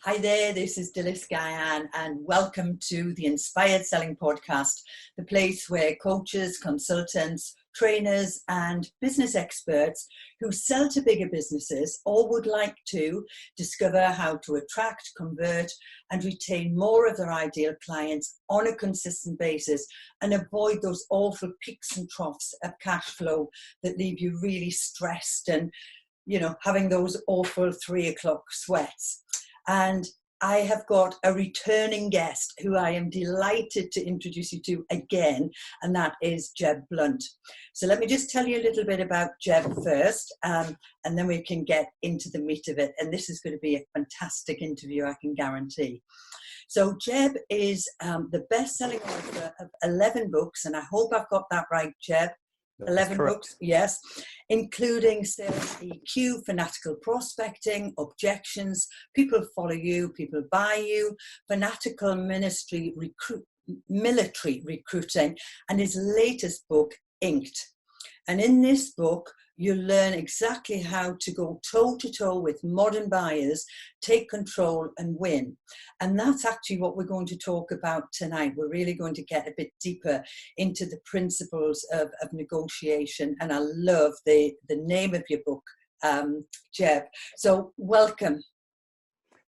Hi there, this is Dilys Guyan, and welcome to the Inspired Selling Podcast, the place where coaches, consultants, trainers, and business experts who sell to bigger businesses or would like to discover how to attract, convert, and retain more of their ideal clients on a consistent basis and avoid those awful peaks and troughs of cash flow that leave you really stressed and, having those awful 3 o'clock sweats. And I have got a returning guest who I am delighted to introduce you to again, and that is Jeb Blount. So let me just tell you a little bit about Jeb first, and then we can get into the meat of it. And this is going to be a fantastic interview, I can guarantee. So Jeb is the best-selling author of 11 books, and I hope I've got that right, Jeb. 11 books, yes, including Sales EQ, Fanatical Prospecting, Objections, People Follow You, People Buy You, Fanatical Military Recruiting, and his latest book, Inked. And in this book, you'll learn exactly how to go toe-to-toe with modern buyers, take control and win. And that's actually what we're going to talk about tonight. We're really going to get a bit deeper into the principles of negotiation. And I love the name of your book, Jeb. So welcome.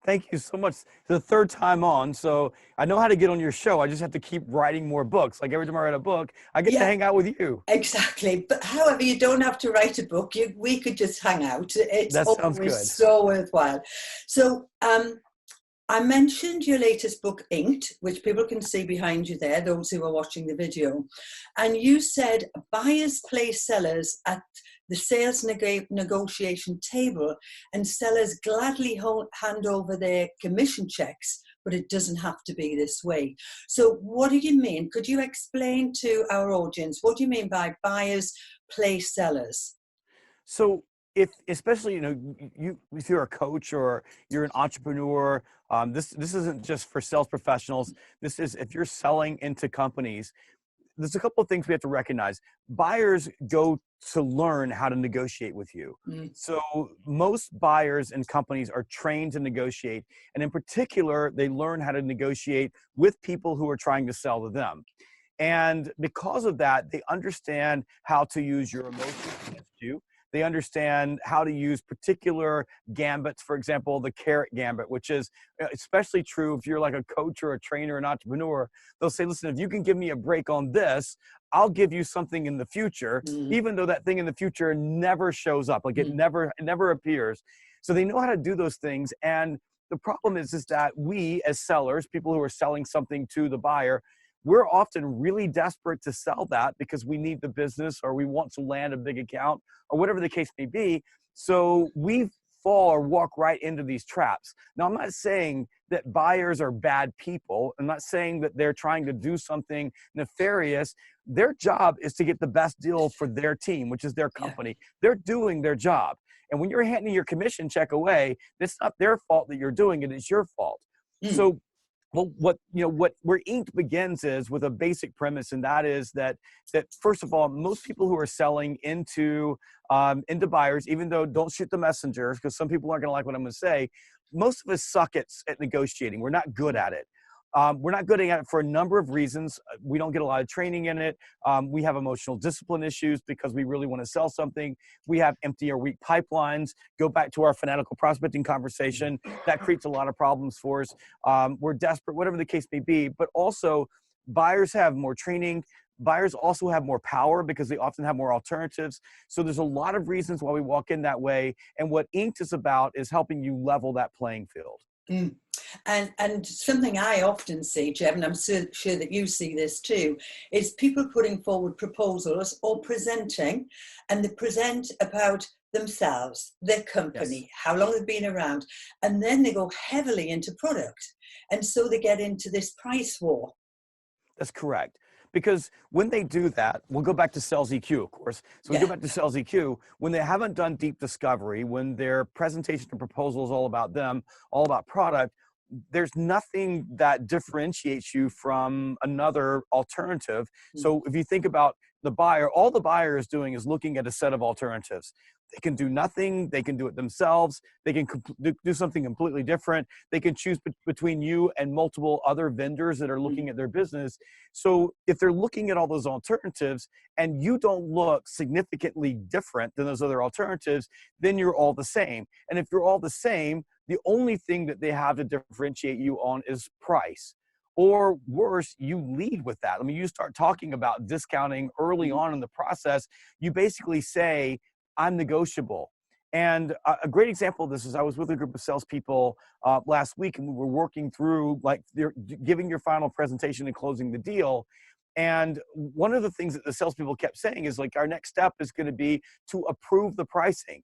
Thank you so much. It's the third time on, so I know how to get on your show. I just have to keep writing more books. Like every time I write a book, I get to hang out with you. Exactly. But however, you don't have to write a book. We could just hang out. That sounds good. So worthwhile. So I mentioned your latest book, Inked, which people can see behind you there, those who are watching the video. And you said buyers play sellers at the sales negotiation table, and sellers gladly hand over their commission checks, but it doesn't have to be this way. So what do you mean? Could you explain to our audience, what do you mean by buyers play sellers? So especially, if you're a coach or you're an entrepreneur, this isn't just for sales professionals. This is if you're selling into companies. There's a couple of things we have to recognize. Buyers go to learn how to negotiate with you. So most buyers and companies are trained to negotiate. And in particular, they learn how to negotiate with people who are trying to sell to them. And because of that, they understand how to use your emotions against you. They understand how to use particular gambits, for example, the carrot gambit, which is especially true if you're like a coach or a trainer, an entrepreneur. They'll say, listen, if you can give me a break on this, I'll give you something in the future, even though that thing in the future never shows up, like it never appears. So they know how to do those things. And the problem is that we as sellers, people who are selling something to the buyer, we're often really desperate to sell that because we need the business or we want to land a big account or whatever the case may be. So we fall or walk right into these traps. Now, I'm not saying that buyers are bad people. I'm not saying that they're trying to do something nefarious. Their job is to get the best deal for their team, which is their company. They're doing their job. And when you're handing your commission check away, it's not their fault that you're doing it. It's your fault. So where Inked begins is with a basic premise, and that is that first of all, most people who are selling into buyers, even though don't shoot the messenger, because some people aren't going to like what I'm going to say, most of us suck at negotiating. We're not good at it. We're not good at it for a number of reasons. We don't get a lot of training in it. We have emotional discipline issues because we really want to sell something. We have empty or weak pipelines. Go back to our fanatical prospecting conversation. That creates a lot of problems for us. We're desperate, whatever the case may be. But also, buyers have more training. Buyers also have more power because they often have more alternatives. So there's a lot of reasons why we walk in that way. And what Inked is about is helping you level that playing field. And something I often see, Jeb, and I'm sure that you see this too, is people putting forward proposals or presenting, and they present about themselves, their company, how long they've been around, and then they go heavily into product. And so they get into this price war. That's correct. Because when they do that, we'll go back to Sales EQ, of course. So we go back to Sales EQ, when they haven't done deep discovery, when their presentation and proposal is all about them, all about product, there's nothing that differentiates you from another alternative. So if you think about the buyer, all the buyer is doing is looking at a set of alternatives. They can do nothing. They can do it themselves. They can do something completely different. They can choose between you and multiple other vendors that are looking at their business. So if they're looking at all those alternatives and you don't look significantly different than those other alternatives, then you're all the same. And if you're all the same, the only thing that they have to differentiate you on is price. Or worse, you lead with that. I mean, you start talking about discounting early on in the process. You basically say, I'm negotiable. And a great example of this is I was with a group of salespeople last week, and we were working through like giving your final presentation and closing the deal. And one of the things that the salespeople kept saying is like, our next step is going to be to approve the pricing.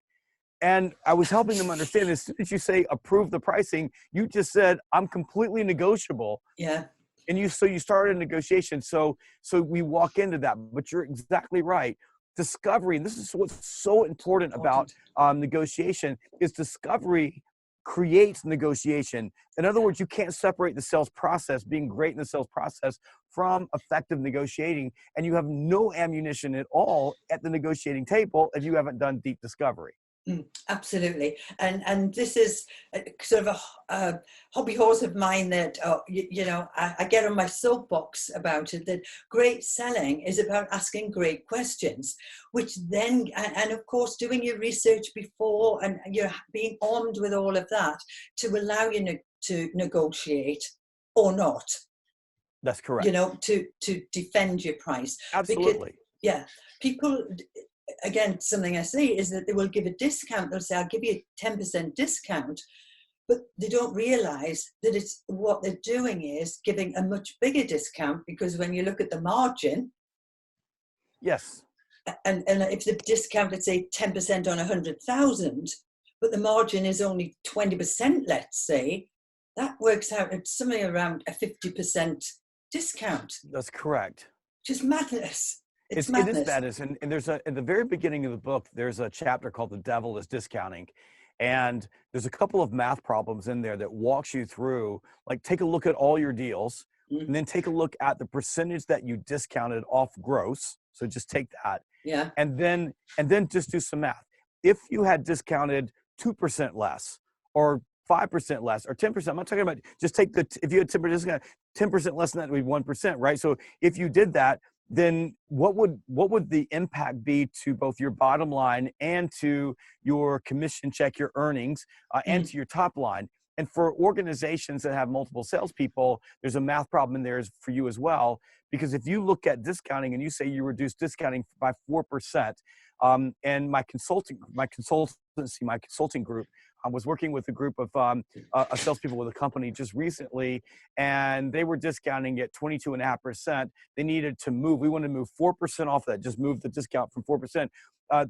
And I was helping them understand, as soon as you say approve the pricing, you just said, I'm completely negotiable. Yeah. And so you started a negotiation. So we walk into that, but you're exactly right. Discovery, and this is what's so important about negotiation, is discovery creates negotiation. In other words, you can't separate the sales process, being great in the sales process, from effective negotiating, and you have no ammunition at all at the negotiating table if you haven't done deep discovery. Absolutely. And this is sort of a hobby horse of mine that, I get on my soapbox about it, that great selling is about asking great questions, which then, and of course, doing your research before, and you're being armed with all of that to allow you to negotiate or not. That's correct. To defend your price. Absolutely. Because, people... Again, something I say is that they will give a discount. They'll say, I'll give you a 10% discount, but they don't realize that it's what they're doing is giving a much bigger discount, because when you look at the margin. Yes. And if the discount, let's say 10% on 100,000, but the margin is only 20%, let's say, that works out at something around a 50% discount. That's correct. Just madness. It is madness. And there's at the very beginning of the book, there's a chapter called The Devil is Discounting. And there's a couple of math problems in there that walks you through, like, take a look at all your deals, and then take a look at the percentage that you discounted off gross. So just take that. Yeah. And then just do some math. If you had discounted 2% less, or 5% less, or 10%, I'm not talking about, just take if you had 10% discount, 10% less than that would be 1%, right? So if you did that, then what would the impact be to both your bottom line and to your commission check, your earnings, and to your top line? And for organizations that have multiple salespeople, there's a math problem in there for you as well. Because if you look at discounting and you say you reduce discounting by 4%, and my consulting group, I was working with a group of salespeople with a company just recently, and they were discounting at 22.5%. They needed to move. We wanted to move 4% off that, just move the discount from 4%.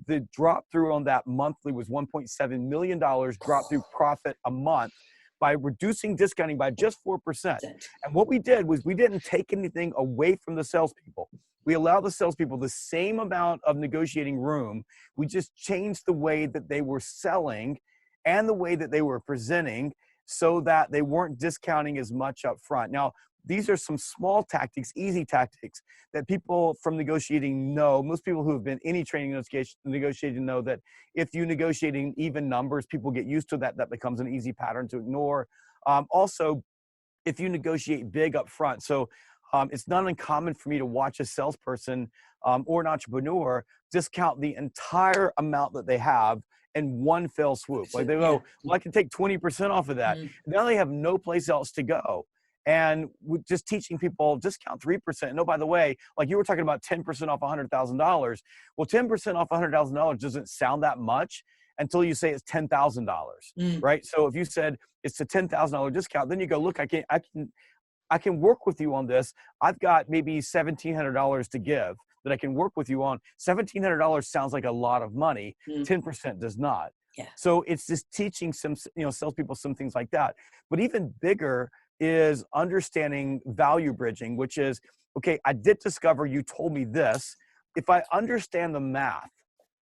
The drop through on that monthly was $1.7 million drop through profit a month by reducing discounting by just 4%. And what we did was we didn't take anything away from the salespeople. We allowed the salespeople the same amount of negotiating room. We just changed the way that they were selling and the way that they were presenting, so that they weren't discounting as much up front. Now, these are some small tactics, easy tactics that people from negotiating know. Most people who have been any training negotiating know that if you negotiate in even numbers, people get used to that. That becomes an easy pattern to ignore. Also, if you negotiate big up front. So it's not uncommon for me to watch a salesperson or an entrepreneur discount the entire amount that they have in one fell swoop. Like they go, well, I can take 20% off of that. Now they have no place else to go. And we're just teaching people discount 3%. No, by the way, like you were talking about 10% off $100,000. Well, 10% off $100,000 doesn't sound that much until you say it's $10,000, right? So if you said it's a $10,000 discount, then you go, look, I can work with you on this. I've got maybe $1,700 to give that I can work with you on. $1,700 sounds like a lot of money. 10% does not. Yeah. So it's just teaching some, salespeople some things like that. But even bigger is understanding value bridging, which is, okay, I did discover you told me this. If I understand the math,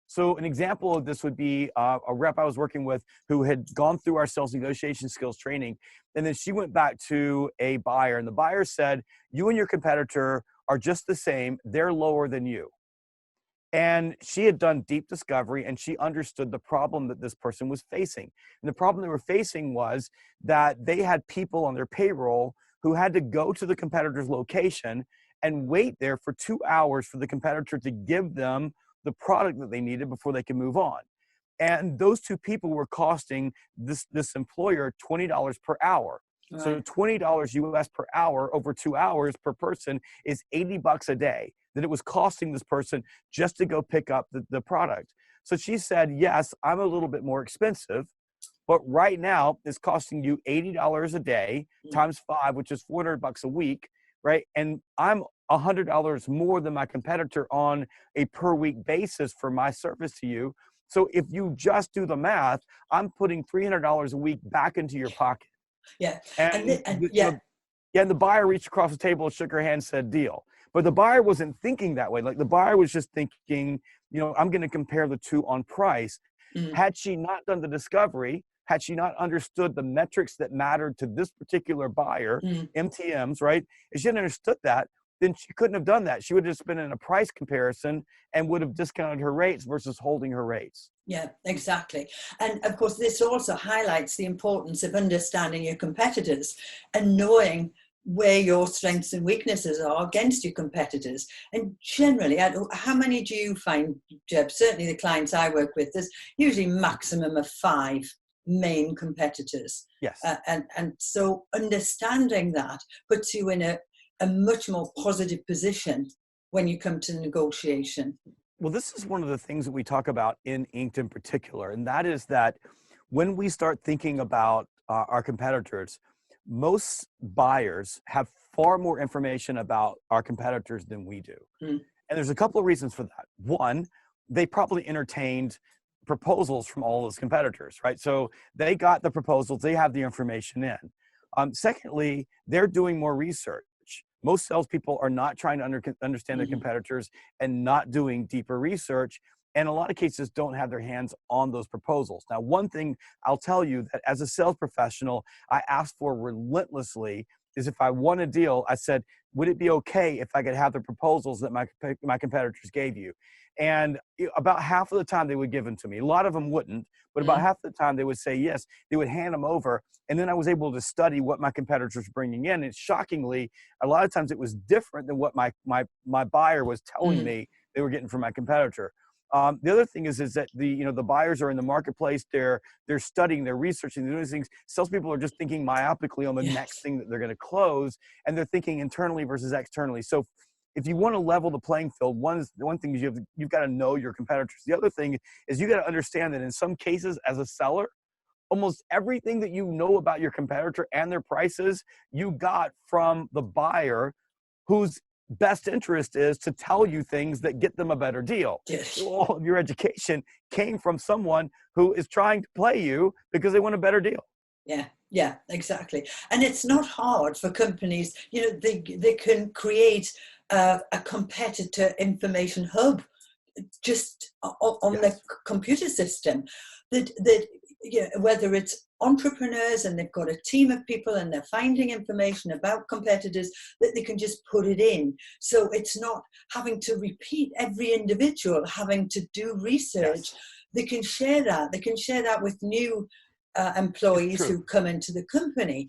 so an example of this would be a rep I was working with who had gone through our sales negotiation skills training. And then she went back to a buyer, and the buyer said, you and your competitor are just the same. They're lower than you. And she had done deep discovery, and she understood the problem that this person was facing. And the problem they were facing was that they had people on their payroll who had to go to the competitor's location and wait there for 2 hours for the competitor to give them the product that they needed before they could move on. And those two people were costing this employer $20 per hour. Right. So $20 US per hour over 2 hours per person is $80 a day that it was costing this person just to go pick up the product. So she said, yes, I'm a little bit more expensive, but right now it's costing you $80 a day times 5, which is $400 a week, right? And I'm $100 more than my competitor on a per week basis for my service to you. So if you just do the math, I'm putting $300 a week back into your pocket. Yeah. And the buyer reached across the table, shook her hand, said deal. But the buyer wasn't thinking that way. Like the buyer was just thinking, I'm going to compare the two on price. Had she not done the discovery, had she not understood the metrics that mattered to this particular buyer, MTMs, right? If she hadn't understood that, then she couldn't have done that. She would have just been in a price comparison and would have discounted her rates versus holding her rates. Yeah, exactly. And of course, this also highlights the importance of understanding your competitors and knowing where your strengths and weaknesses are against your competitors. And generally, how many do you find, Jeb? Certainly the clients I work with, there's usually maximum of 5 main competitors. Yes. And so understanding that puts you in a much more positive position when you come to negotiation. Well, this is one of the things that we talk about in Inked in particular, and that is that when we start thinking about our competitors, most buyers have far more information about our competitors than we do. And there's a couple of reasons for that. One, they probably entertained proposals from all those competitors, right? So they got the proposals, they have the information in. Secondly, they're doing more research. Most salespeople are not trying to understand their competitors and not doing deeper research, and in a lot of cases don't have their hands on those proposals. Now, one thing I'll tell you that as a sales professional, I ask for relentlessly is if I won a deal, I said, would it be okay if I could have the proposals that my competitors gave you? And about half of the time they would give them to me. A lot of them wouldn't, but about half the time they would say yes. They would hand them over, and then I was able to study what my competitors were bringing in. And shockingly, a lot of times it was different than what my buyer was telling me they were getting from my competitor. The other thing is that the buyers are in the marketplace. They're studying, they're researching, they're doing these things. Salespeople are just thinking myopically on the next thing that they're going to close, and they're thinking internally versus externally. So if you want to level the playing field, one thing is you've got to know your competitors. The other thing is you got to understand that in some cases as a seller, almost everything that you know about your competitor and their prices, you got from the buyer whose best interest is to tell you things that get them a better deal. Yes. So all of your education came from someone who is trying to play you because they want a better deal. Yeah, exactly. And it's not hard for companies. They can create a competitor information hub just on the computer system that whether it's entrepreneurs and they've got a team of people and they're finding information about competitors that they can just put it in. So it's not having to repeat every individual, having to do research. They can share that. They can share that with new employees who come into the company.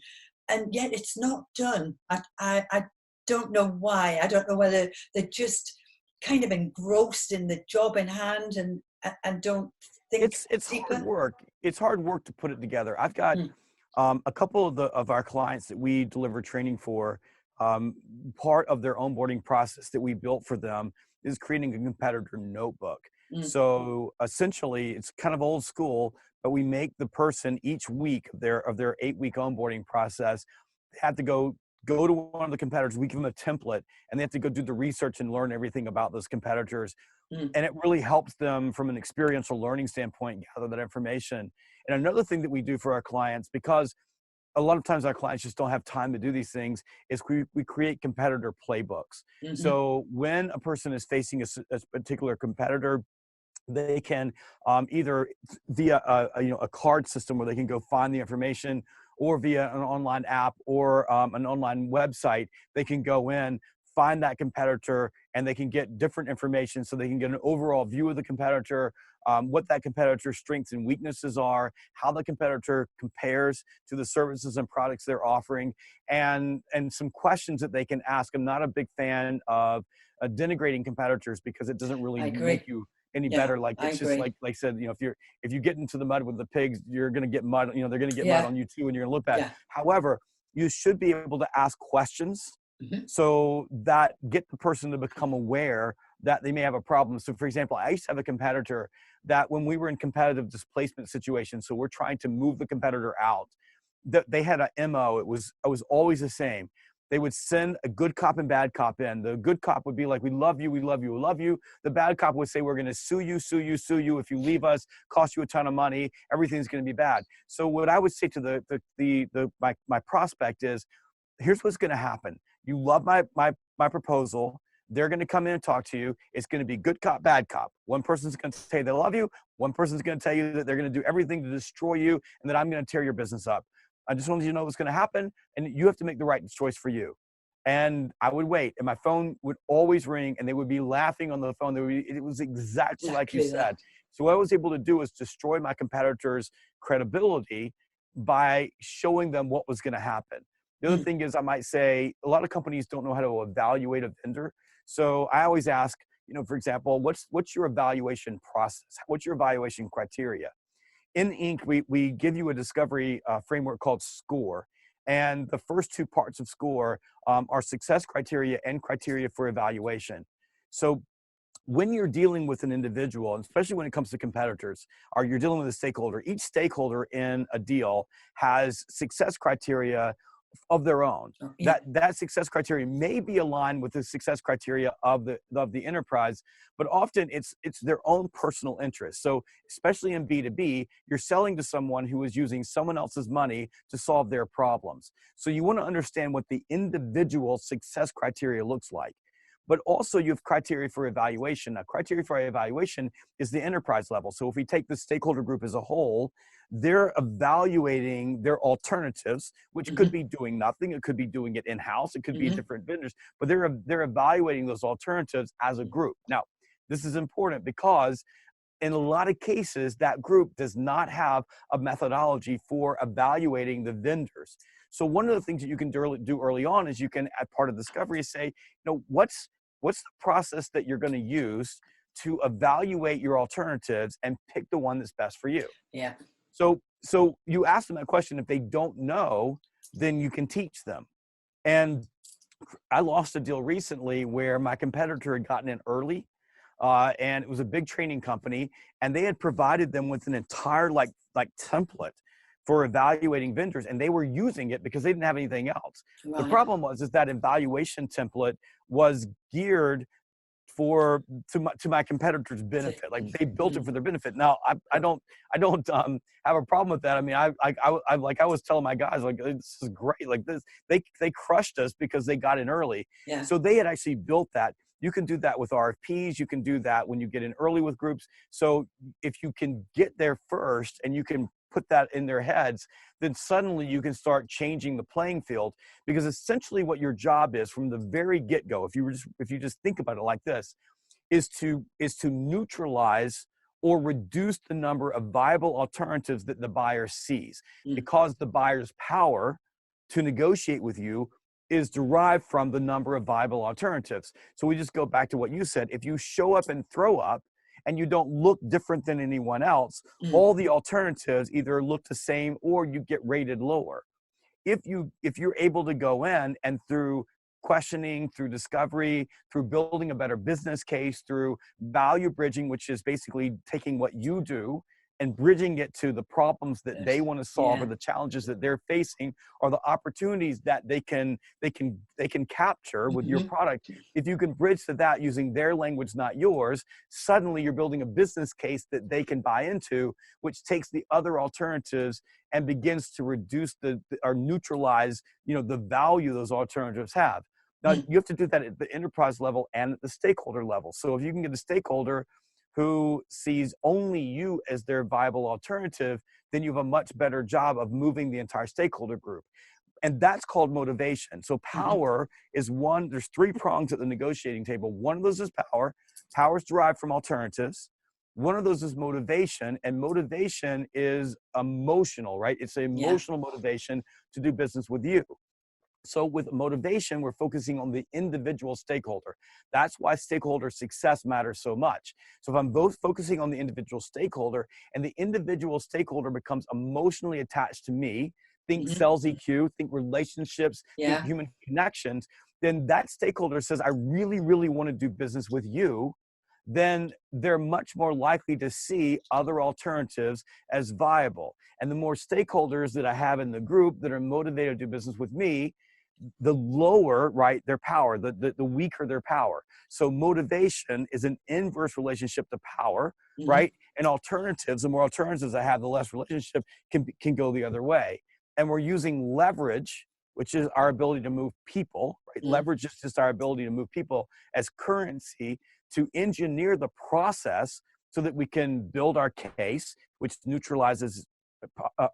And yet it's not done. I don't know why. I don't know whether they're just kind of engrossed in the job in hand and don't think it's deeper. hard work. It's hard work to put it together. I've got a couple of our clients that we deliver training for. Part of their onboarding process that we built for them is creating a competitor notebook. So essentially, it's kind of old school, but we make the person each week of their 8-week onboarding process, they have to go to one of the competitors. We give them a template, and they have to go do the research and learn everything about those competitors. And it really helps them from an experiential learning standpoint, gather that information. And another thing that we do for our clients, because a lot of times our clients just don't have time to do these things, is we create competitor playbooks. So when a person is facing a particular competitor, they can either via a card system where they can go find the information, or via an online app or an online website, they can go in, find that competitor, and they can get different information so they can get an overall view of the competitor, what that competitor's strengths and weaknesses are, how the competitor compares to the services and products they're offering, and some questions that they can ask. I'm not a big fan of denigrating competitors because it doesn't really I agree. make you any Yeah, better. Like, I it's just agree. like I said, if you get into the mud with the pigs, you're going to get mud, they're going to get mud Yeah, on you too, and you're going to look bad. yeah. However, you should be able to ask questions Mhm. so that get the person to become aware that they may have a problem. So for example, I used to have a competitor that when we were in competitive displacement situations, so we're trying to move the competitor out, that they had a MO. It was always the same. They would send a good cop and bad cop in. The good cop would be like, we love you, we love you, we love you. The bad cop would say, we're going to sue you, sue you, sue you. If you leave us, cost you a ton of money, everything's going to be bad. So what I would say to my prospect is, here's what's going to happen. You love my proposal. They're going to come in and talk to you. It's going to be good cop, bad cop. One person's going to say they love you. One person's going to tell you that they're going to do everything to destroy you and that I'm going to tear your business up. I just wanted you to know what's going to happen, and you have to make the right choice for you. And I would wait, and my phone would always ring, and they would be laughing on the phone. It was exactly like you Exactly said. that. So what I was able to do is destroy my competitors' credibility by showing them what was going to happen. The other Mm. thing is, I might say a lot of companies don't know how to evaluate a vendor. So I always ask, for example, what's your evaluation process? What's your evaluation criteria? In Inc., we give you a discovery framework called SCORE. And the first two parts of SCORE are success criteria and criteria for evaluation. So when you're dealing with an individual, and especially when it comes to competitors, or you're dealing with a stakeholder, each stakeholder in a deal has success criteria of their own. Oh, yeah. That success criteria may be aligned with the success criteria of the enterprise, but often it's their own personal interest. So especially in B2B, you're selling to someone who is using someone else's money to solve their problems. So you want to understand what the individual success criteria looks like. But also you have criteria for evaluation. Now, criteria for evaluation is the enterprise level. So if we take the stakeholder group as a whole, they're evaluating their alternatives, which could Mhm. be doing nothing. It could be doing it in-house. It could be Mhm. different vendors, but they're evaluating those alternatives as a group. Now, this is important because in a lot of cases, that group does not have a methodology for evaluating the vendors. So one of the things that you can do early on is you can, at part of discovery, say, what's the process that you're going to use to evaluate your alternatives and pick the one that's best for you. Yeah. So you ask them that question. If they don't know, then you can teach them. And I lost a deal recently where my competitor had gotten in early, and it was a big training company, and they had provided them with an entire like template for evaluating vendors, and they were using it because they didn't have anything else. The Right. problem was is that evaluation template was geared to my competitor's benefit. Like they built it for their benefit. Now I don't have a problem with that. I mean, I was telling my guys, like, this is great. Like this, they crushed us because they got in early. Yeah. So they had actually built that. You can do that with RFPs. You can do that when you get in early with groups. So if you can get there first and you can put that in their heads, then suddenly you can start changing the playing field. Because essentially what your job is from the very get-go, if you just think about it like this, is to neutralize or reduce the number of viable alternatives that the buyer sees, Mm. because the buyer's power to negotiate with you is derived from the number of viable alternatives. So we just go back to what you said. If you show up and throw up and you don't look different than anyone else, Mm. all the alternatives either look the same or you get rated lower. If you're able to go in and through questioning, through discovery, through building a better business case, through value bridging, which is basically taking what you do and bridging it to the problems that they want to solve, or Yeah. the challenges that they're facing, or the opportunities that they can capture with your Mhm. product. If you can bridge to that using their language, not yours, suddenly you're building a business case that they can buy into, which takes the other alternatives and begins to reduce or neutralize, the value those alternatives have. Now, Mm. you have to do that at the enterprise level and at the stakeholder level. So if you can get a stakeholder who sees only you as their viable alternative, then you have a much better job of moving the entire stakeholder group. And that's called motivation. So Mm-hmm. power is one, there's three prongs at the negotiating table. One of those is power. Power is derived from alternatives. One of those is motivation, and motivation is emotional, right? It's an Yeah. emotional motivation to do business with you. So with motivation, we're focusing on the individual stakeholder. That's why stakeholder success matters so much. So if I'm both focusing on the individual stakeholder and the individual stakeholder becomes emotionally attached to me, think Mm-hmm. sales EQ, think relationships, think Yeah. human connections, then that stakeholder says, I really, really want to do business with you. Then they're much more likely to see other alternatives as viable. And the more stakeholders that I have in the group that are motivated to do business with me, the lower, right, their power, the weaker their power. So motivation is an inverse relationship to power, Mm-hmm. right? And alternatives, the more alternatives I have, the less relationship can go the other way. And we're using leverage, which is our ability to move people, right? Mm-hmm. Leverage is just our ability to move people as currency to engineer the process so that we can build our case, which neutralizes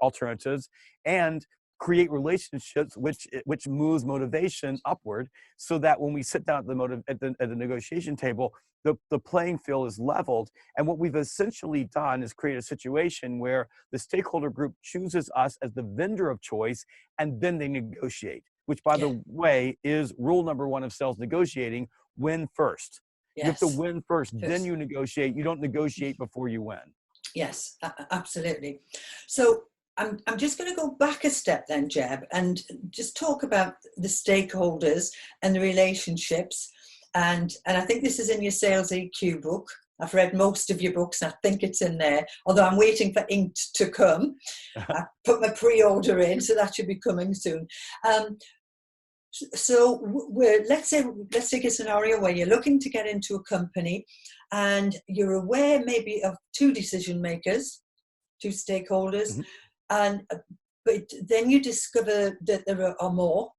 alternatives, and create relationships which moves motivation upward, so that when we sit down at the negotiation table, the playing field is leveled. And what we've essentially done is create a situation where the stakeholder group chooses us as the vendor of choice, and then they negotiate, which, by Yeah. the way, is rule number one of sales negotiating: win first. You have to Yes. win first, then First. you negotiate. You don't negotiate before you win. Yes, absolutely. So I'm just going to go back a step then, Jeb, and just talk about the stakeholders and the relationships. And I think this is in your Sales EQ book. I've read most of your books. I think it's in there, although I'm waiting for ink to come. I put my pre-order in, so that should be coming soon. So let's take a scenario where you're looking to get into a company and you're aware maybe of two decision makers, two stakeholders, Mhm. and but then you discover that there are more.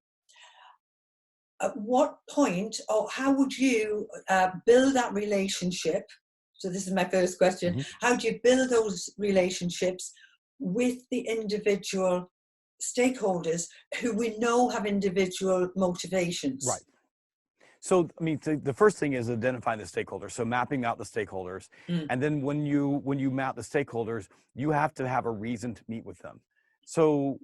At what point, or how would you build that relationship? So this is my first question. Mhm. How do you build those relationships with the individual stakeholders who we know have individual Right. motivations? So, I mean, the first thing is identifying the stakeholders. So mapping out the stakeholders. Mm. And then when you map the stakeholders, you have to have a reason to meet with them. So,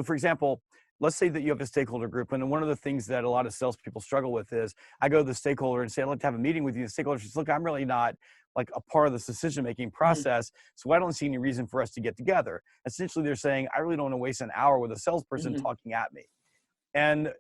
for example, let's say that you have a stakeholder group. And one of the things that a lot of salespeople struggle with is, I go to the stakeholder and say, I'd like to have a meeting with you. The stakeholder says, look, I'm really not like a part of this decision-making Mm. process, so I don't see any reason for us to get together. Essentially, they're saying, I really don't want to waste an hour with a salesperson Mm-hmm. talking at me. And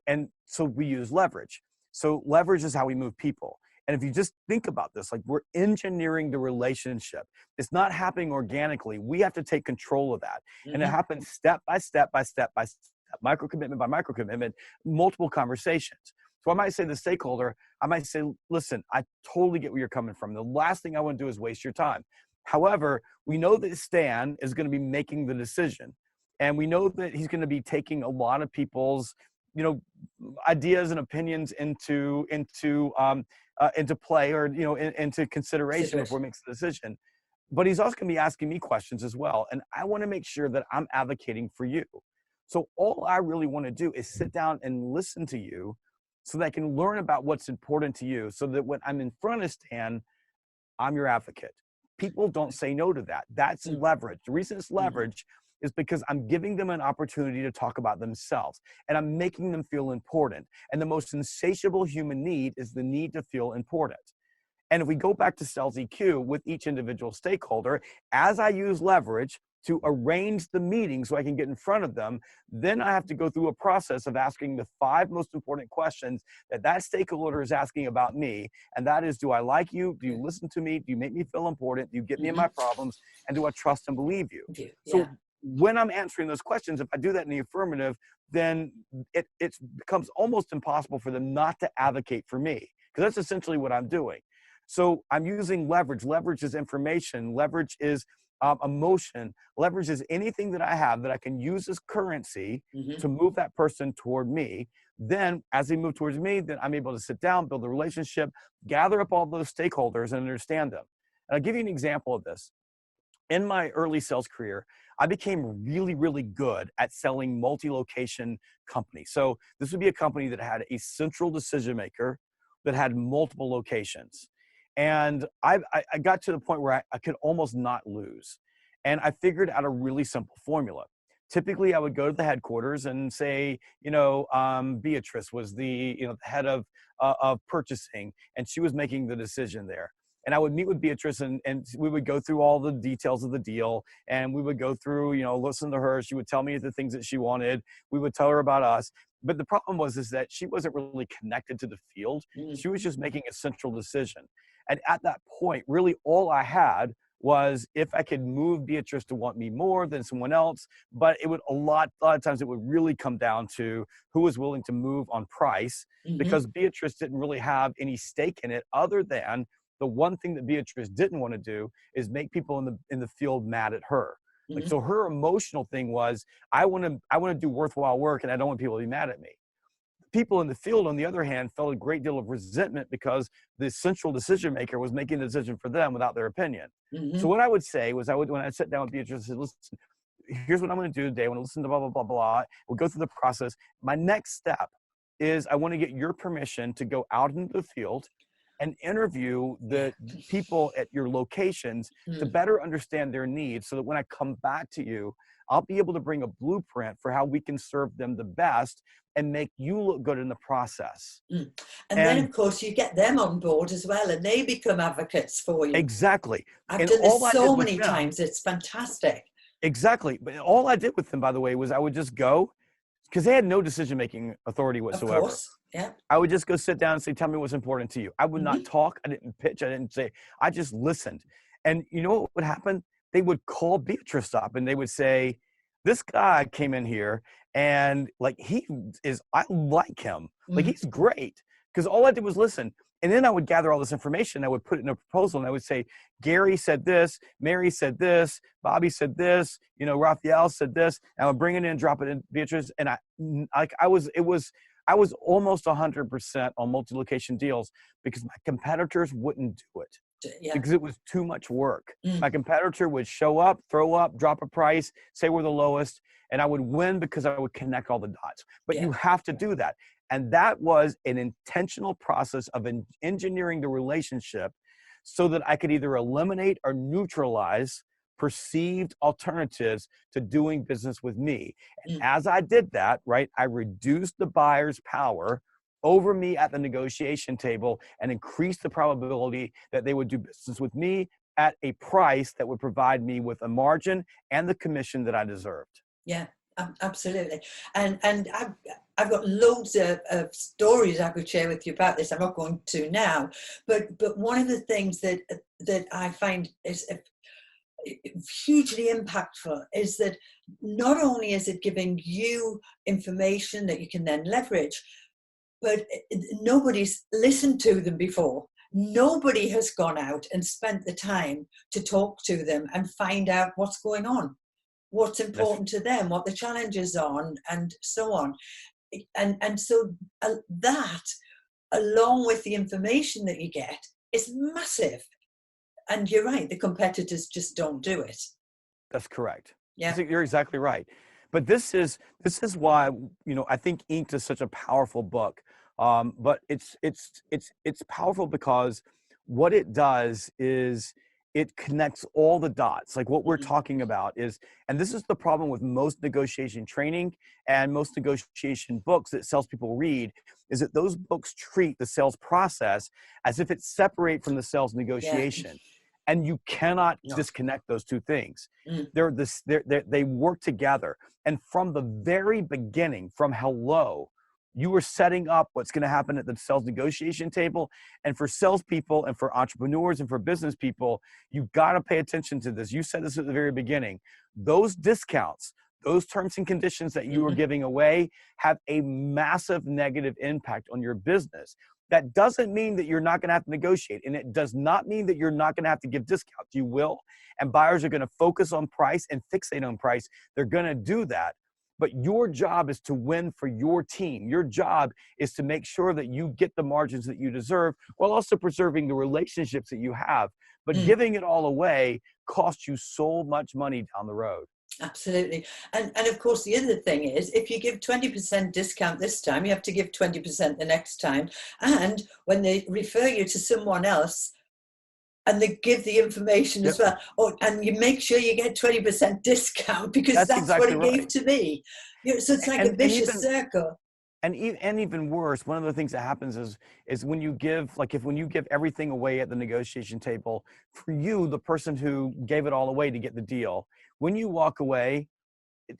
so we use leverage. So leverage is how we move people. And if you just think about this, like, we're engineering the relationship. It's not happening organically. We have to take control of that. And it Mm-hmm. happens step by step by step by step, micro commitment by micro commitment, multiple conversations. So I might say to the stakeholder, I might say, listen, I totally get where you're coming from. The last thing I want to do is waste your time. However, we know that Stan is going to be making the decision. And we know that he's going to be taking a lot of people's, ideas and opinions into play, or into consideration before he makes the decision. But he's also going to be asking me questions as well, and I want to make sure that I'm advocating for you. So all I really want to do is sit down and listen to you, so that I can learn about what's important to you, so that when I'm in front of Stan, I'm your advocate. People don't say no to that. That's leverage. The reason it's Mm-hmm. leverage is because I'm giving them an opportunity to talk about themselves, and I'm making them feel important. And the most insatiable human need is the need to feel important. And if we go back to sales EQ with each individual stakeholder, as I use leverage to arrange the meeting so I can get in front of them, then I have to go through a process of asking the 5 most important questions that stakeholder is asking about me. And that is, do I like you? Do you listen to me? Do you make me feel important? Do you get me in Mm-hmm. my problems? And do I trust and believe you? Yeah. So when I'm answering those questions, if I do that in the affirmative, then it becomes almost impossible for them not to advocate for me, because that's essentially what I'm doing. So I'm using leverage. Leverage is information. Leverage is emotion. Leverage is anything that I have that I can use as currency Mm-hmm. to move that person toward me. Then as they move towards me, then I'm able to sit down, build a relationship, gather up all those stakeholders and understand them. And I'll give you an example of this. in my early sales career, I became really, really good at selling multi-location companies. So this would be a company that had a central decision maker that had multiple locations. And I got to the point where I could almost not lose. And I figured out a really simple formula. Typically, I would go to the headquarters and say, Beatrice was the head of purchasing, and she was making the decision there. And I would meet with Beatrice, and we would go through all the details of the deal, and we would go through, listen to her. She would tell me the things that she wanted. We would tell her about us. But the problem is that she wasn't really connected to the field. She was just making a central decision. And at that point, really all I had was if I could move Beatrice to want me more than someone else, but it would a lot of times it would really come down to who was willing to move on price, because Beatrice didn't really have any stake in it other than the one thing that Beatrice didn't want to do is make people in the field mad at her. Like, so her emotional thing was, I want to do worthwhile work, and I don't want people to be mad at me. People in the field, on the other hand, felt a great deal of resentment because the central decision maker was making the decision for them without their opinion. So what I would say was, when I sit down with Beatrice, I said, listen, here's what I'm going to do today. I want to listen to blah, blah, blah, blah. We'll go through the process. My next step is I want to get your permission to go out into the field and interview the people at your locations to better understand their needs, so that when I come back to you, I'll be able to bring a blueprint for how we can serve them the best and make you look good in the process. And then, of course, you get them on board as well, and they become advocates for you. Exactly. I've done this so many times. It's fantastic. Exactly. But all I did with them, by the way, was I would just go, because they had no decision-making authority whatsoever. Of course. Yeah. I would just go sit down and say, tell me what's important to you. I would not talk. I didn't pitch. I didn't say, I just listened. And you know what would happen? They would call Beatrice up and they would say, this guy came in here and like, I like him. Like, he's great. Because all I did was listen. And then I would gather all this information. I would put it in a proposal, and I would say, Gary said this, Mary said this, Bobby said this, Raphael said this. And I would bring it in, drop it in Beatrice. And I was almost 100% on multi-location deals because my competitors wouldn't do it. Because it was too much work. My competitor would show up, throw up, drop a price, say we're the lowest, and I would win because I would connect all the dots. But you have to do that. And that was an intentional process of engineering the relationship so that I could either eliminate or neutralize perceived alternatives to doing business with me. And as I did that, right, I reduced the buyer's power over me at the negotiation table and increased the probability that they would do business with me at a price that would provide me with a margin and the commission that I deserved. Yeah, absolutely. And I've got loads of stories I could share with you about this. I'm not going to now, but one of the things that I find is hugely impactful is that not only is it giving you information that you can then leverage, but nobody's listened to them before. Nobody has gone out and spent the time to talk to them and find out what's going on, what's important to them, what the challenges are, and so on. And so that, along with the information that you get, is massive. And you're right, the competitors just don't do it. That's correct. Yeah, You're exactly right. But this is why, I think Inked is such a powerful book. But it's powerful because what it does is it connects all the dots. Like what we're talking about is, and this is the problem with most negotiation training and most negotiation books that salespeople read, is that those books treat the sales process as if it's separate from the sales negotiation. Yeah. And you cannot disconnect those two things. They work together. And from the very beginning, from hello, you are setting up what's going to happen at the sales negotiation table. And for salespeople and for entrepreneurs and for business people, you got to pay attention to this. You said this at the very beginning. Those discounts, those terms and conditions that you are giving away have a massive negative impact on your business. That doesn't mean that you're not going to have to negotiate. And it does not mean that you're not going to have to give discounts. You will. And buyers are going to focus on price and fixate on price. They're going to do that. but your job is to win for your team. Your job is to make sure that you get the margins that you deserve while also preserving the relationships that you have. But Mm. giving it all away costs you so much money down the road. Absolutely. And of course, the other thing is, if you give 20% discount this time, you have to give 20% the next time. And when they refer you to someone else and they give the information as Yep, well, and you make sure you get 20% discount because that's that's what exactly it gave right. to me. So it's like a And vicious even circle. and even worse, one of the things that happens is when you give, like, when you give everything away at the negotiation table, for you, the person who gave it all away to get the deal, when you walk away,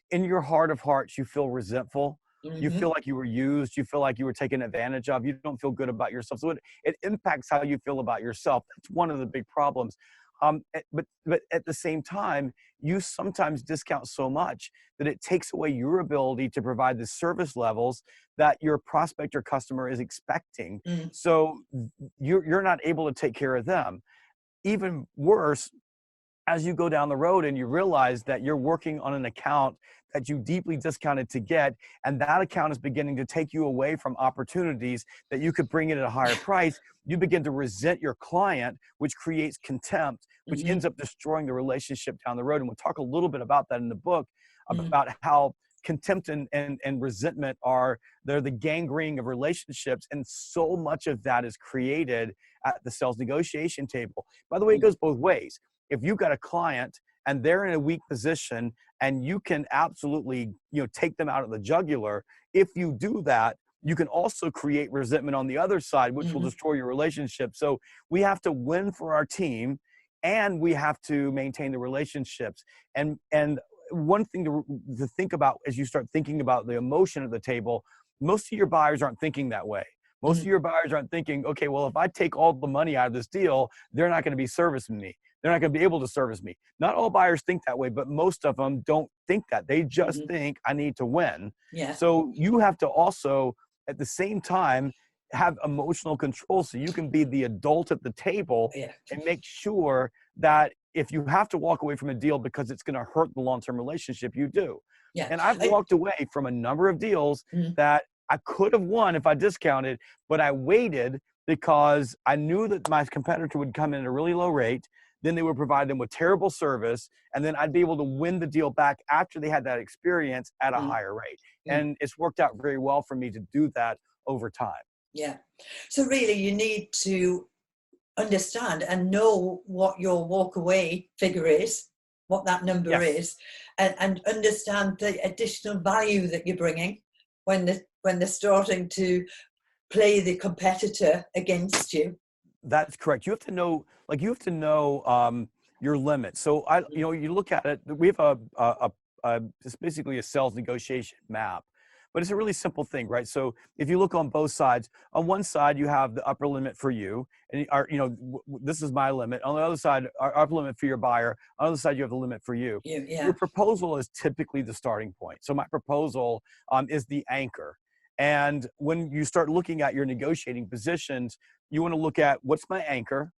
in your heart of hearts, you feel resentful. You Hmm. feel like you were used. You feel like you were taken advantage of. You don't feel good about yourself. So it impacts how you feel about yourself. That's one of the big problems. But at the same time, you sometimes discount so much that it takes away your ability to provide the service levels that your prospect or customer is expecting. Mm. So you're not able to take care of them. Even worse, as you go down the road and you realize that you're working on an account that you deeply discounted to get, and that account is beginning to take you away from opportunities that you could bring in at a higher price, you begin to resent your client, which creates contempt, which Hmm. ends up destroying the relationship down the road. And we'll talk a little bit about that in the book, Mm. about how contempt and resentment they're the gangrene of relationships. And so much of that is created at the sales negotiation table. By the way, it Mm. goes both ways. If you've got a client and they're in a weak position and you can absolutely, take them out of the jugular, if you do that, you can also create resentment on the other side, which will Hmm. destroy your relationship. So we have to win for our team, and we have to maintain the relationships. And one thing to think about as you start thinking about the emotion at the table, most of your buyers aren't thinking that way. Most of Mm. your buyers aren't thinking, okay, well, if I take all the money out of this deal, they're not going to be servicing me. They're not going to be able to service me. Not all buyers think that way, but most of them don't think that. They just Hmm. think, I need to win. Yeah. So you have to also, at the same time, have emotional control so you can be the adult at the table Yeah. and make sure that if you have to walk away from a deal because it's going to hurt the long-term relationship, you do. Yeah. And I've walked away from a number of deals Mm. that I could have won if I discounted, but I waited because I knew that my competitor would come in at a really low rate. Then they would provide them with terrible service, and then I'd be able to win the deal back after they had that experience at a Mm. higher rate. Mm. And it's worked out very well for me to do that over time. Yeah. So really, you need to understand and know what your walk away figure is, what that number Yes. is, and understand the additional value that you're bringing when they're starting to play the competitor against you. That's correct. You have to know your limit. So you look at it. We have it's basically a sales negotiation map, but it's a really simple thing, right? So if you look on both sides, on one side you have the upper limit for you, and this is my limit. On the other side, our upper limit for your buyer. On the other side, you have the limit for you. Yeah. Your proposal is typically the starting point. So my proposal is the anchor. And when you start looking at your negotiating positions, you want to look at what's my anchor,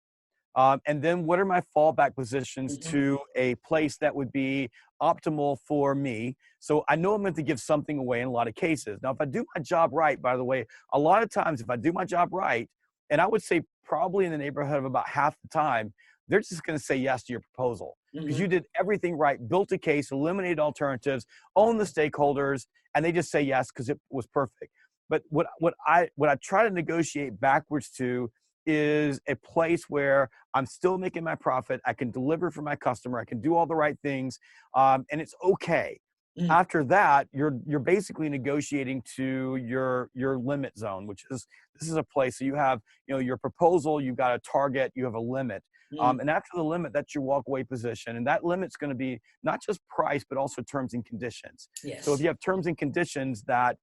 and then what are my fallback positions Hmm. to a place that would be optimal for me. So I know I'm going to give something away in a lot of cases. Now, if I do my job right, by the way, a lot of times if I do my job right, and I would say probably in the neighborhood of about half the time, they're just going to say yes to your proposal because Hmm. you did everything right, built a case, eliminated alternatives, owned the stakeholders, and they just say yes because it was perfect. But what I try to negotiate backwards to is a place where I'm still making my profit. I can deliver for my customer. I can do all the right things, and it's okay. Mm. After that, you're basically negotiating to your limit zone, which is this is a place. So you have your proposal, you've got a target, you have a limit, Mm. and after the limit, that's your walkaway position, and that limit's going to be not just price but also terms and conditions. So if Yes. you have terms and conditions that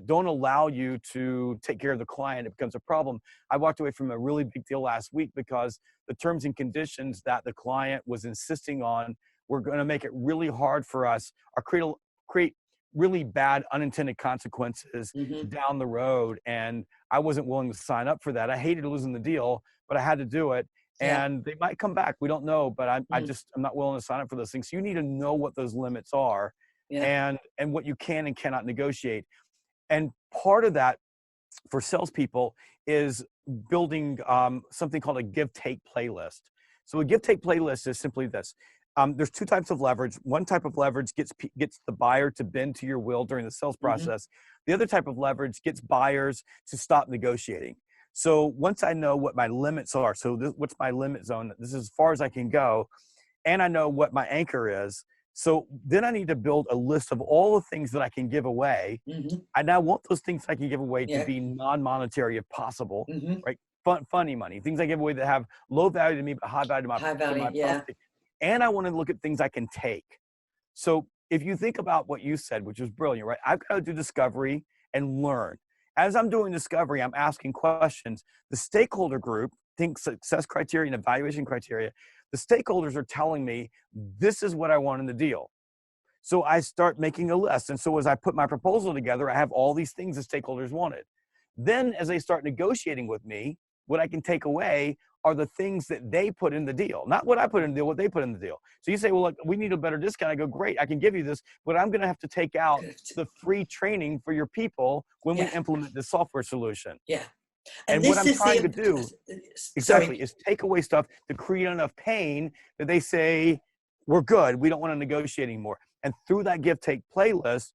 don't allow you to take care of the client, it becomes a problem. I walked away from a really big deal last week because the terms and conditions that the client was insisting on were going to make it really hard for us or create really bad unintended consequences Hmm. down the road. And I wasn't willing to sign up for that. I hated losing the deal, but I had to do it. Yeah. And they might come back. We don't know, but I'm Mm. not willing to sign up for those things. So you need to know what those limits are. and what you can and cannot negotiate. And part of that for salespeople is building something called a give-take playlist. So a give-take playlist is simply this. There's two types of leverage. One type of leverage gets the buyer to bend to your will during the sales process. The other type of leverage gets buyers to stop negotiating. So once I know what my limits are, what's my limit zone? This is as far as I can go. And I know what my anchor is. So then I need to build a list of all the things that I can give away. I now want those things I can give away to be non-monetary if possible, right? Funny money, things I give away that have low value to me, but high value to my prospect. And I want to look at things I can take. So if you think about what you said, which was brilliant, right? I've got to do discovery and learn. As I'm doing discovery, I'm asking questions. The stakeholder group, think success criteria and evaluation criteria, the stakeholders are telling me, this is what I want in the deal. So I start making a list. And so as I put my proposal together, I have all these things the stakeholders wanted. Then as they start negotiating with me, what I can take away are the things that they put in the deal, not what I put in the deal, what they put in the deal. So you say, well, look, we need a better discount. I go, great, I can give you this, but I'm going to have to take out the free training for your people when we implement this software solution. And what I'm trying to do is take away stuff to create enough pain that they say, we're good, we don't want to negotiate anymore. And through that give-take playlist,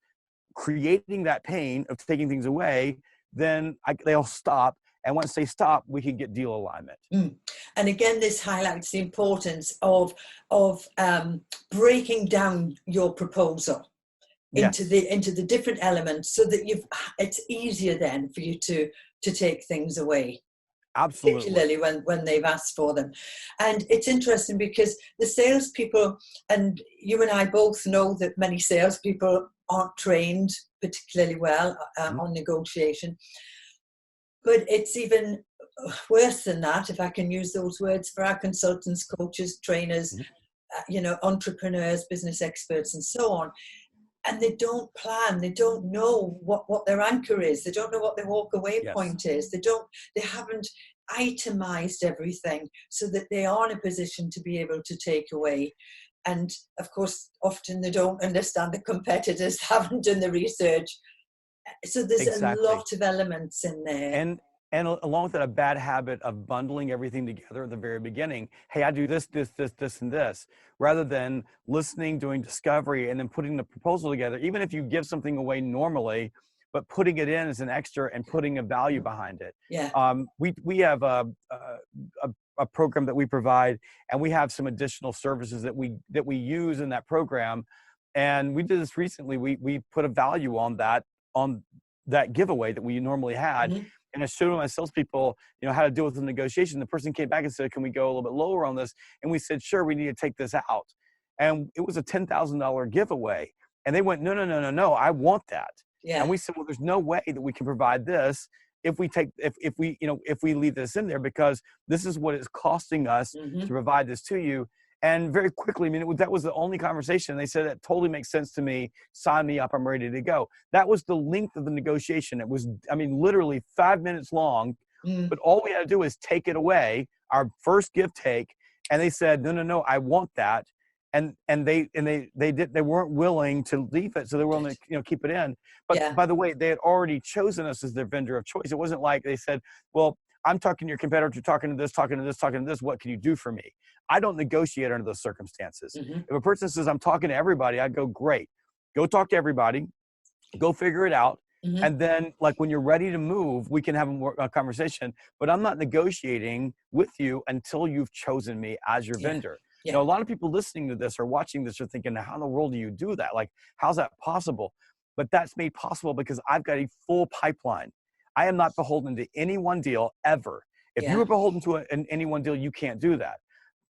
creating that pain of taking things away, then they'll stop. And once they stop, we can get deal alignment. And again, this highlights the importance of breaking down your proposal into the different elements, so that it's easier then for you to take things away. Absolutely. Particularly when they've asked for them. And it's interesting because the salespeople, and you and I both know that many salespeople aren't trained particularly well on negotiation. But it's even worse than that, if I can use those words, for our consultants, coaches, trainers, entrepreneurs, business experts, and so on. And they don't plan. They don't know what their anchor is. They don't know what their walk away point is. They haven't itemized everything so that they are in a position to be able to take away. And of course, often they don't understand the competitors, haven't done the research. So there's a lot of elements in there. And along with that, a bad habit of bundling everything together at the very beginning. Hey, I do this, and this, rather than listening, doing discovery, and then putting the proposal together. Even if you give something away normally, but putting it in as an extra and putting a value behind it. We have a program that we provide, and we have some additional services that we use in that program. And we did this recently. We put a value on that giveaway that we normally had. And I showed my salespeople, how to deal with the negotiation. The person came back and said, can we go a little bit lower on this? And we said, sure, we need to take this out. And it was a $10,000 giveaway. And they went, no, I want that. And we said, well, there's no way that we can provide this if we leave this in there, because this is what it's costing us to provide this to you. And very quickly, that was the only conversation. They said, that totally makes sense to me. Sign me up. I'm ready to go. That was the length of the negotiation. It was, literally 5 minutes long, but all we had to do is take it away, our first give take. And they said, no, I want that. And they weren't willing to leave it. So they were willing to, keep it in. But by the way, they had already chosen us as their vendor of choice. It wasn't like they said, well, I'm talking to your competitor, you're talking to this, talking to this, talking to this. What can you do for me? I don't negotiate under those circumstances. If a person says, I'm talking to everybody, I go, great. Go talk to everybody. Go figure it out. And then, when you're ready to move, we can have a conversation. But I'm not negotiating with you until you've chosen me as your vendor. A lot of people listening to this or watching this are thinking, how in the world do you do that? How's that possible? But that's made possible because I've got a full pipeline. I am not beholden to any one deal ever. If you were beholden to any one deal, you can't do that.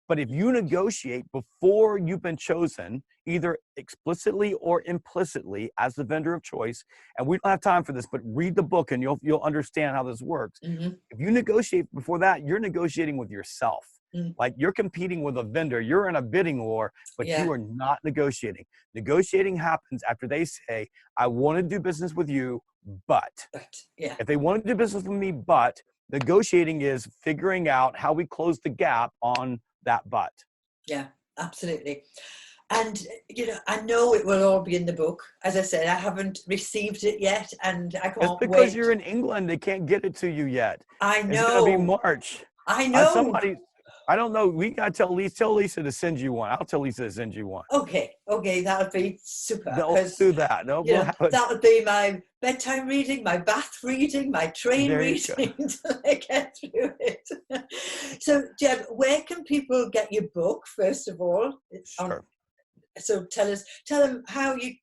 But if you negotiate before you've been chosen, either explicitly or implicitly as the vendor of choice, and we don't have time for this, but read the book and you'll understand how this works. If you negotiate before that, you're negotiating with yourself. You're competing with a vendor. You're in a bidding war, but you are not negotiating. Negotiating happens after they say, I want to do business with you, but. If they want to do business with me, but, negotiating is figuring out how we close the gap on that but. Yeah, absolutely. And, I know it will all be in the book. As I said, I haven't received it yet, and I It's can't because wait. you're in England. They can't get it to you yet. I It's going to be know. March. I know. Somebody, I don't know. We got to tell Lisa to send you one. I'll tell Lisa to send you one. Okay, that'll be super, Let's because do that. No, we'll have it. that'll be my bedtime reading, my bath reading, my train There you go. reading until I get through it. So, Jeb, where can people get your book, first of all? Sure. So tell them how they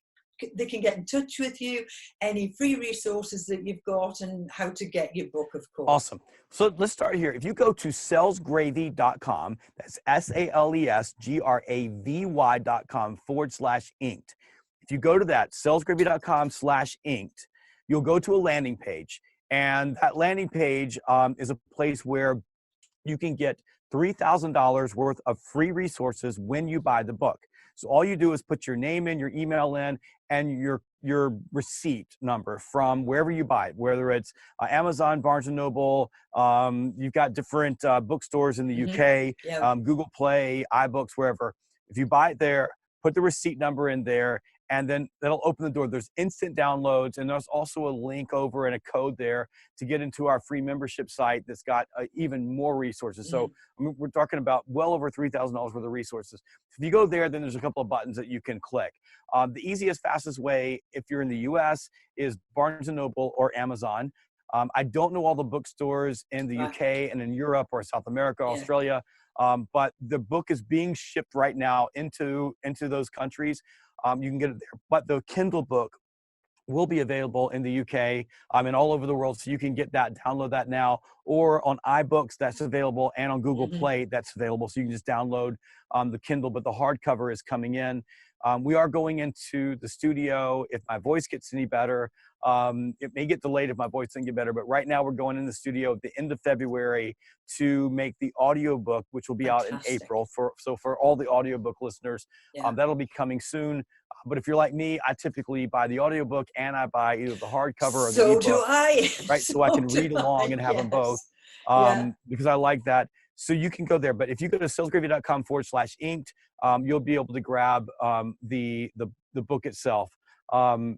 can get in touch with you, any free resources that you've got, and how to get your book, of course. Awesome. So let's start here. If you go to salesgravy.com, that's salesgravy.com/inked. If you go to that, salesgravy.com/inked, you'll go to a landing page. And that landing page is a place where you can get $3,000 worth of free resources when you buy the book. So all you do is put your name in, your email in, and your receipt number from wherever you buy it, whether it's Amazon, Barnes & Noble, you've got different bookstores in the UK, Yeah. Google Play, iBooks, wherever. If you buy it there, put the receipt number in there, and then that'll open the door. There's instant downloads, and there's also a link over and a code there to get into our free membership site that's got even more resources. So we're talking about well over $3,000 worth of resources. If you go there, then there's a couple of buttons that you can click. The easiest, fastest way, if you're in the US, is Barnes & Noble or Amazon. I don't know all the bookstores in the UK and in Europe or South America, Australia, but the book is being shipped right now into those countries. You can get it there. But the Kindle book will be available in the UK and all over the world. So you can get that, download that now, or on iBooks that's available, and on Google Play that's available. So you can just download the Kindle, but the hardcover is coming in. We are going into the studio. If my voice gets any better, it may get delayed if my voice doesn't get better, but right now we're going in the studio at the end of February to make the audiobook, which will be out in April. So for all the audiobook listeners, that'll be coming soon. But if you're like me, I typically buy the audiobook and I buy either the hardcover or the ebook. So do I. Right, so I can read along and have them both because I like that. So you can go there. But if you go to salesgravy.com/inked, you'll be able to grab the book itself. So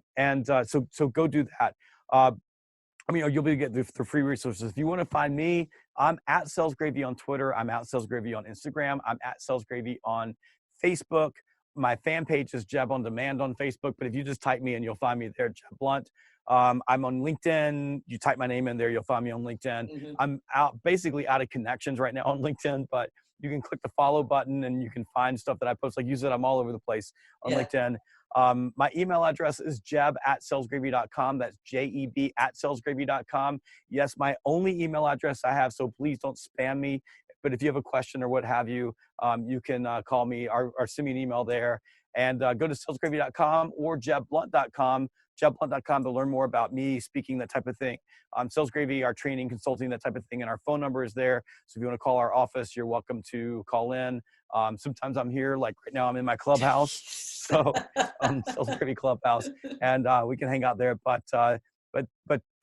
go do that. You'll be able to get the free resources. If you want to find me, I'm at SalesGravy on Twitter. I'm at SalesGravy on Instagram. I'm at SalesGravy on Facebook. My fan page is Jeb on Demand on Facebook, but if you just type me in, you'll find me there, Jeb Blount. I'm on LinkedIn. You type my name in there, you'll find me on LinkedIn. I'm basically out of connections right now on LinkedIn, but you can click the follow button and you can find stuff that I post. Like you said, I'm all over the place on LinkedIn. My email address is jeb@salesgravy.com. That's JEB@salesgravy.com. Yes, my only email address I have, so please don't spam me. But if you have a question or what have you, you can call me or send me an email there. And go to salesgravy.com or jebblount.com. jebblount.com to learn more about me, speaking, that type of thing. SalesGravy, our training, consulting, that type of thing. And our phone number is there. So if you want to call our office, you're welcome to call in. Sometimes I'm here, like right now I'm in my clubhouse. So SalesGravy Clubhouse. And we can hang out there. But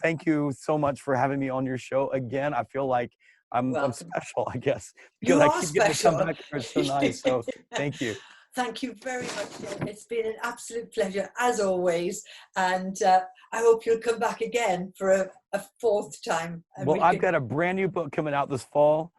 thank you so much for having me on your show again. I feel like I'm special, I guess, because I keep getting to come back here. It's so nice. So thank you. Thank you very much, Jeb. It's been an absolute pleasure, as always. And I hope you'll come back again for a fourth time. Well, I've got a brand new book coming out this fall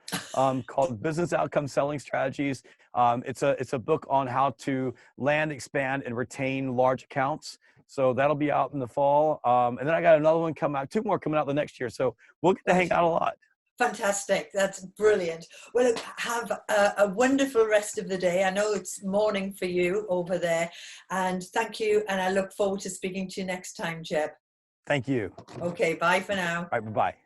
called Business Outcome Selling Strategies. It's a book on how to land, expand, and retain large accounts. So that'll be out in the fall. And then I got another one coming out, two more coming out the next year. So we'll get to hang out a lot. Fantastic. That's brilliant. Well, have a wonderful rest of the day. I know it's morning for you over there. And thank you. And I look forward to speaking to you next time, Jeb. Thank you. Okay. Bye for now. All right. Bye-bye.